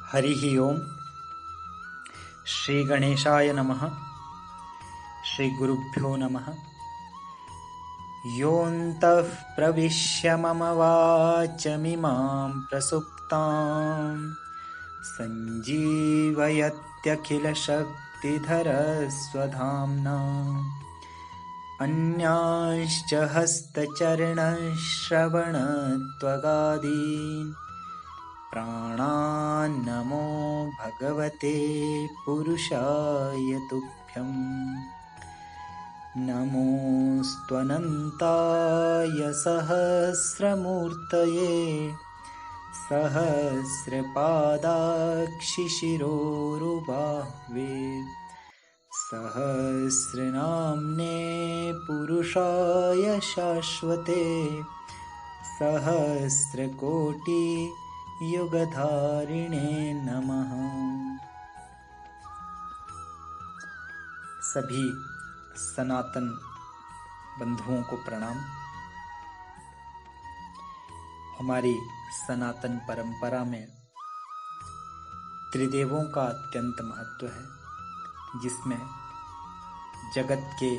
हरिः ओम्। श्रीगणेशाय नमः। श्रीगुरुभ्यो नमः। योऽन्तः प्रविश्य मम वाचमिमां प्रसुप्तां सञ्जीवयत्यखिलशक्तिधरस्वधाम्ना अन्यांश्च हस्तचरणश्रवणत्वगादीन् प्राणान्नमो भगवते पुरुषाय तुभ्यम्। नमोऽस्त्वनन्ताय सहस्रमूर्तये सहस्रपादाक्षिशिरोरुबाह्वे सहस्रनाम्ने पुरुषाय शाश्वते सहस्रकोटियुगधारिणे नमः। सभी सनातन बंधुओं को प्रणाम। हमारी सनातन परंपरा में त्रिदेवों का अत्यंत महत्व है, जिसमें जगत के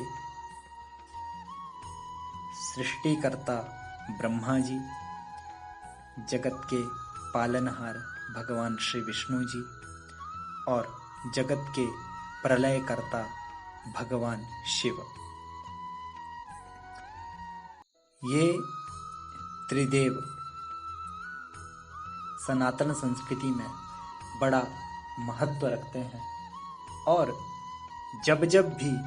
सृष्टिकर्ता ब्रह्मा जी, जगत के पालनहार भगवान श्री विष्णु जी और जगत के प्रलयकर्ता भगवान शिव, ये त्रिदेव सनातन संस्कृति में बड़ा महत्व रखते हैं। और जब जब भी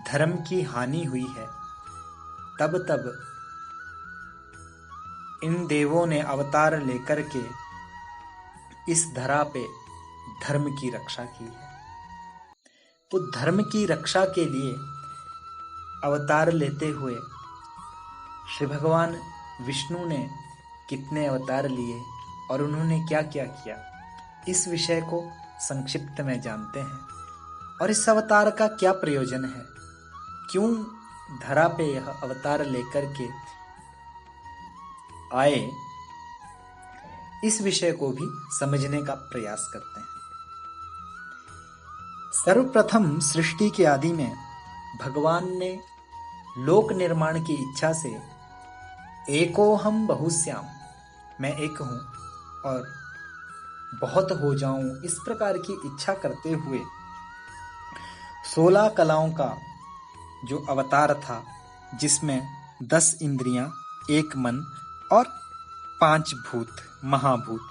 धर्म की हानि हुई है, तब तब इन देवों ने अवतार लेकर के इस धरा पे धर्म की रक्षा की है। तो धर्म की रक्षा के लिए अवतार लेते हुए श्री भगवान विष्णु ने कितने अवतार लिए और उन्होंने क्या क्या किया, इस विषय को संक्षिप्त में जानते हैं। और इस अवतार का क्या प्रयोजन है, क्यों धरा पे यह अवतार लेकर के आए, इस विषय को भी समझने का प्रयास करते हैं। सर्वप्रथम सृष्टि के आदि में भगवान ने लोक निर्माण की इच्छा से एकोहम बहुश्याम, मैं एक हूं और बहुत हो जाऊं, इस प्रकार की इच्छा करते हुए 16 कलाओं का जो अवतार था, जिसमें 10 इंद्रियां, 1 मन और 5 भूत, महाभूत,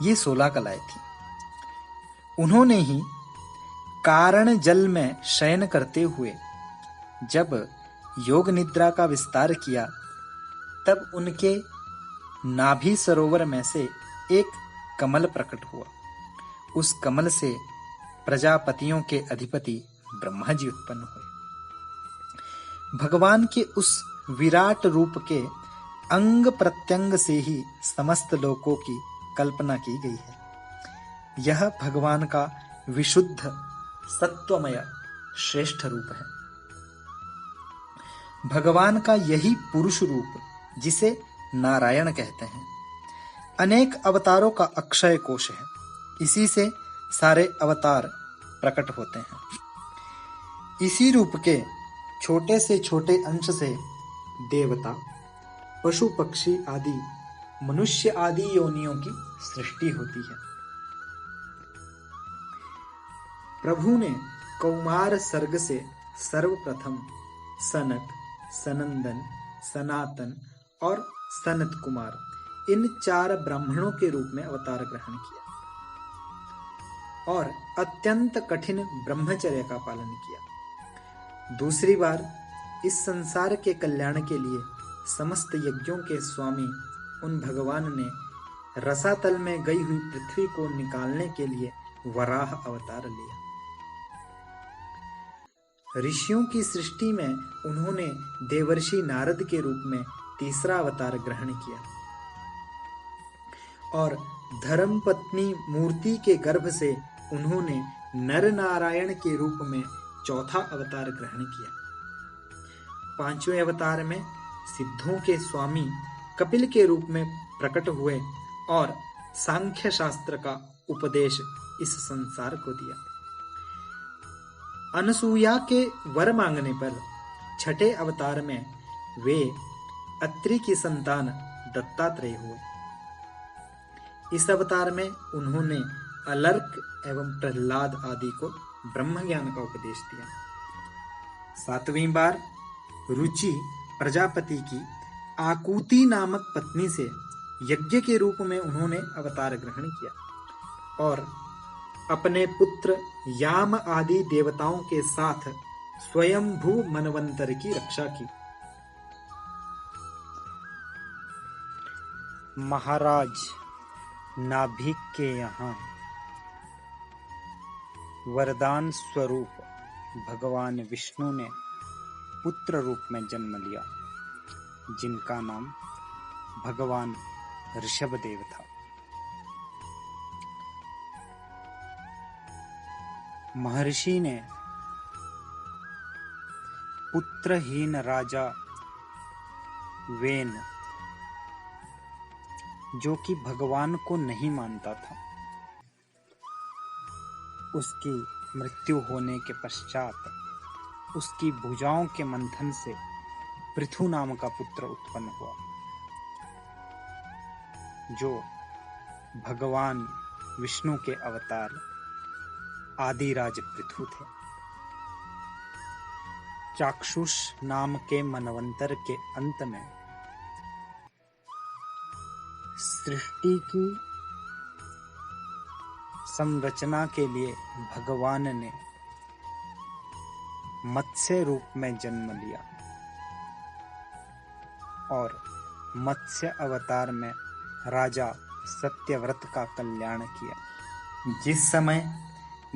ये 16 कलाएं थी। उन्होंने ही कारण जल में शयन करते हुए जब योग निद्रा का विस्तार किया, तब उनके नाभि सरोवर में से एक कमल प्रकट हुआ। उस कमल से प्रजापतियों के अधिपति ब्रह्मा जी उत्पन्न हुए। भगवान के उस विराट रूप के अंग प्रत्यंग से ही समस्त लोकों की कल्पना की गई है। यह भगवान का विशुद्ध सत्वमय श्रेष्ठ रूप है। भगवान का यही पुरुष रूप, जिसे नारायण कहते हैं, अनेक अवतारों का अक्षय कोश है। इसी से सारे अवतार प्रकट होते हैं। इसी रूप के छोटे से छोटे अंश से देवता, पशु पक्षी आदि, मनुष्य आदि योनियों की सृष्टि होती है। प्रभु ने कौमार सर्ग से सर्वप्रथम सनक, सनंदन, सनातन और सनत कुमार, इन 4 ब्राह्मणों के रूप में अवतार ग्रहण किया और अत्यंत कठिन ब्रह्मचर्य का पालन किया। दूसरी बार इस संसार के कल्याण के लिए समस्त यज्ञों के स्वामी उन भगवान ने रसातल में गई हुई पृथ्वी को निकालने के लिए वराह अवतार लिया। ऋषियों की सृष्टि में उन्होंने देवर्षि नारद के रूप में तीसरा अवतार ग्रहण किया और धर्मपत्नी मूर्ति के गर्भ से उन्होंने नर नारायण के रूप में चौथा अवतार ग्रहण किया। 5वें अवतार में सिद्धों के स्वामी कपिल के रूप में प्रकट हुए और सांख्य शास्त्र का उपदेश इस संसार को दिया। अनसूया के वर मांगने पर छठे अवतार में वे अत्रि की संतान दत्तात्रेय हुए। इस अवतार में उन्होंने अलर्क एवं प्रहलाद आदि को ब्रह्म ज्ञान का उपदेश दिया। सातवीं बार रुचि प्रजापति की आकुति नामक पत्नी से यज्ञ के रूप में उन्होंने अवतार ग्रहण किया और अपने पुत्र याम आदि देवताओं के साथ स्वयंभू मनवंतर की रक्षा की। महाराज नाभिक के यहाँ वरदान स्वरूप भगवान विष्णु ने पुत्र रूप में जन्म लिया, जिनका नाम भगवान ऋषभदेव था। महर्षि ने पुत्रहीन राजा वेन, जो कि भगवान को नहीं मानता था, उसकी मृत्यु होने के पश्चात उसकी भुजाओं के मंथन से पृथु नाम का पुत्र उत्पन्न हुआ, जो भगवान विष्णु के अवतार आदिराज पृथु थे। चाक्षुष नाम के मनवंतर के अंत में सृष्टि की संरचना के लिए भगवान ने मत्स्य रूप में जन्म लिया और मत्स्य अवतार में राजा सत्यव्रत का कल्याण किया। जिस समय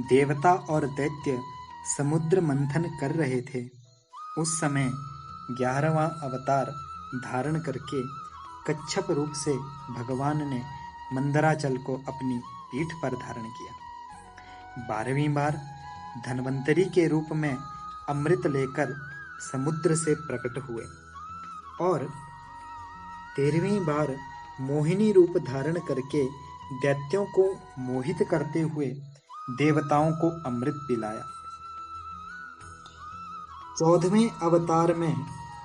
देवता और दैत्य समुद्र मंथन कर रहे थे, उस समय 11वां अवतार धारण करके कच्छप रूप से भगवान ने मंदराचल को अपनी पीठ पर धारण किया। 12वीं बार धन्वंतरी के रूप में अमृत लेकर समुद्र से प्रकट हुए और 13वीं बार मोहिनी रूप धारण करके दैत्यों को मोहित करते हुए देवताओं को अमृत पिलाया। 14वें अवतार में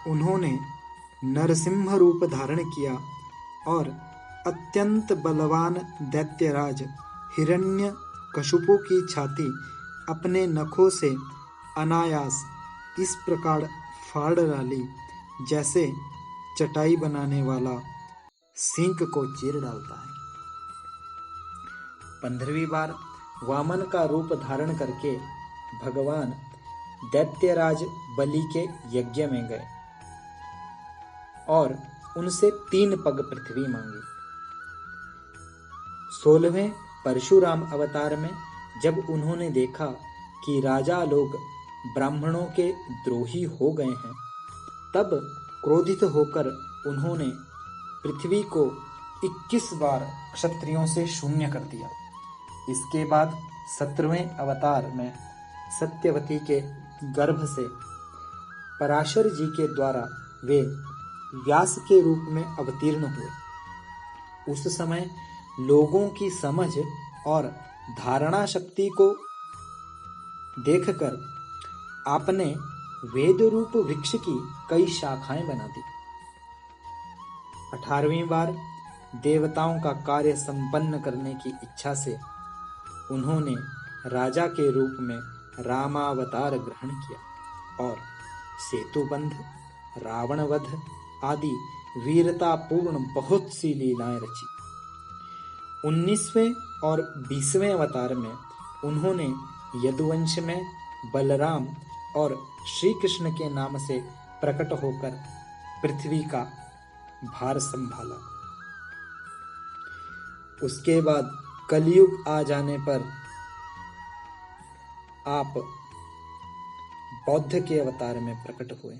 उन्होंने नरसिंह रूप धारण किया और अत्यंत बलवान दैत्यराज हिरण्यकशिपु की छाती अपने नखों से अनायास इस प्रकार फाड़ डाली, जैसे चटाई बनाने वाला सिंक को चीर डालता है। 15वीं बार वामन का रूप धारण करके भगवान दैत्यराज बलि के यज्ञ में गए और उनसे 3 पग पृथ्वी मांगी। 16वें परशुराम अवतार में जब उन्होंने देखा कि राजा लोग ब्राह्मणों के द्रोही हो गए हैं, तब क्रोधित होकर उन्होंने पृथ्वी को 21 बार क्षत्रियों से शून्य कर दिया। इसके बाद 17वें अवतार में सत्यवती के गर्भ से पराशर जी के द्वारा वे व्यास के रूप में अवतीर्ण हुए। उस समय लोगों की समझ और धारणा शक्ति को देखकर आपने वेद रूप वृक्ष की कई शाखाएं बना दी। 18वीं बार देवताओं का कार्य संपन्न करने की इच्छा से उन्होंने राजा के रूप में रामावतार ग्रहण किया और सेतुबंध, रावणवध आदि वीरतापूर्ण बहुत सी लीलाएं रची। 19वें और 20वें अवतार में उन्होंने यदुवंश में बलराम और श्री कृष्ण के नाम से प्रकट होकर पृथ्वी का भार संभाला। उसके बाद कलयुग आ जाने पर आप बौद्ध के अवतार में प्रकट हुए।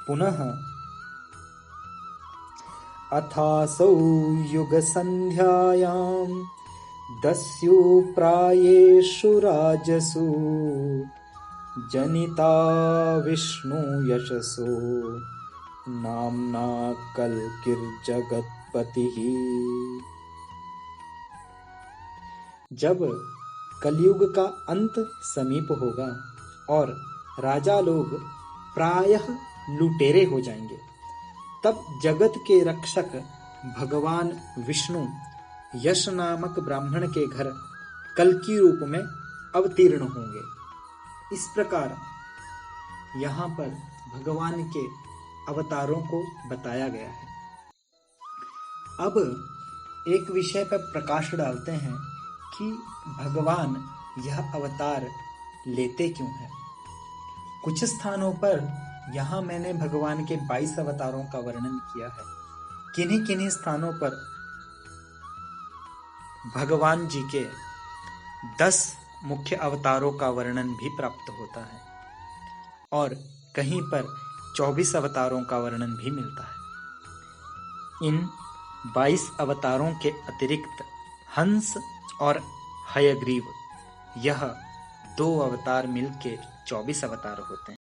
पुनः अथासौ युग संध्यायां दस्यु प्रायेषु राजसु जनिता विष्णु यशसो नाम्ना कल्किर्जगत् पतिः। जब कलयुग का अंत समीप होगा और राजा लोग प्रायः लुटेरे हो जाएंगे, तब जगत के रक्षक भगवान विष्णु यश नामक ब्राह्मण के घर कल्कि रूप में अवतीर्ण होंगे। इस प्रकार यहाँ पर भगवान के अवतारों को बताया गया है। अब एक विषय पर प्रकाश डालते हैं कि भगवान यह अवतार लेते क्यों हैं। कुछ स्थानों पर यहाँ मैंने भगवान के 22 अवतारों का वर्णन किया है। किन्हीं किन्हीं स्थानों पर भगवान जी के 10 मुख्य अवतारों का वर्णन भी प्राप्त होता है और कहीं पर 24 अवतारों का वर्णन भी मिलता है। इन 22 अवतारों के अतिरिक्त हंस और हयग्रीव, यह 2 अवतार मिलके 24 अवतार होते हैं।